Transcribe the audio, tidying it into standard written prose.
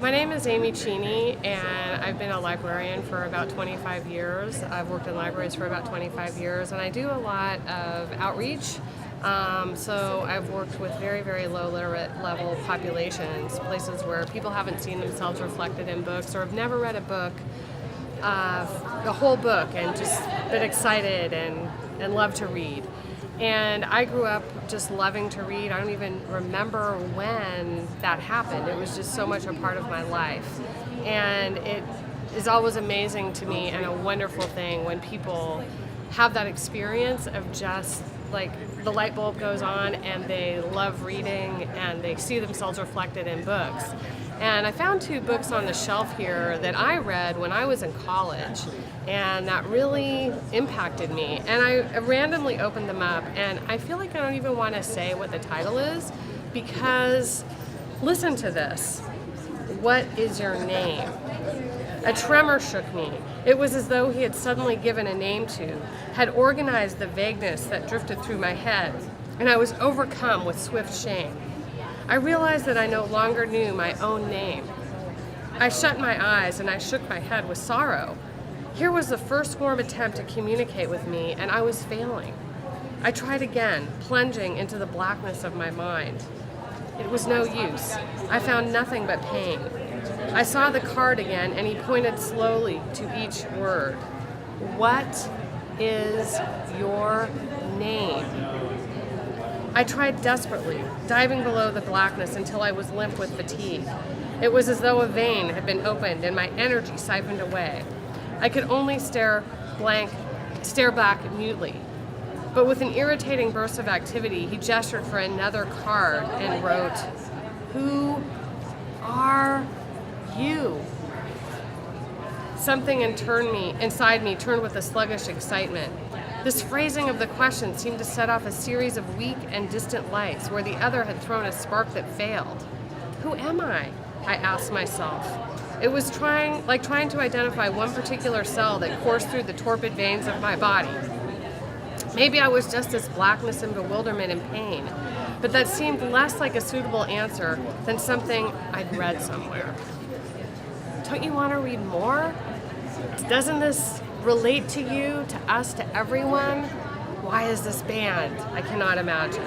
My name is Amy Cheney, and I've been a librarian for about 25 years. I've worked in libraries for about 25 years, and I do a lot of outreach. So I've worked with very, very low literate level populations, places where people haven't seen themselves reflected in books or have never read a book, the whole book, and just been excited and love to read. And I grew up just loving to read. I don't even remember when that happened. It was just so much a part of my life. And it is always amazing to me and a wonderful thing when people have that experience of just like the light bulb goes on and they love reading and they see themselves reflected in books. And I found two books on the shelf here that I read when I was in college, and that really impacted me. And I randomly opened them up, and I feel like I don't even want to say what the title is, because listen to this. What is your name? A tremor shook me. It was as though he had suddenly given a name to, had organized the vagueness that drifted through my head, and I was overcome with swift shame. I realized that I no longer knew my own name. I shut my eyes and I shook my head with sorrow. Here was the first warm attempt to communicate with me, and I was failing. I tried again, plunging into the blackness of my mind. It was no use. I found nothing but pain. I saw the card again, and he pointed slowly to each word. What is your name? I tried desperately, diving below the blackness until I was limp with fatigue. It was as though a vein had been opened and my energy siphoned away. I could only stare back mutely. But with an irritating burst of activity, he gestured for another card and wrote, "Who are you?" Something inside me turned with a sluggish excitement. This phrasing of the question seemed to set off a series of weak and distant lights where the other had thrown a spark that failed. Who am I asked myself. It was trying to identify one particular cell that coursed through the torpid veins of my body. Maybe I was just this blackness and bewilderment and pain, but that seemed less like a suitable answer than something I'd read somewhere. Don't you want to read more? Doesn't this relate to you, to us, to everyone? Why is this banned? I cannot imagine.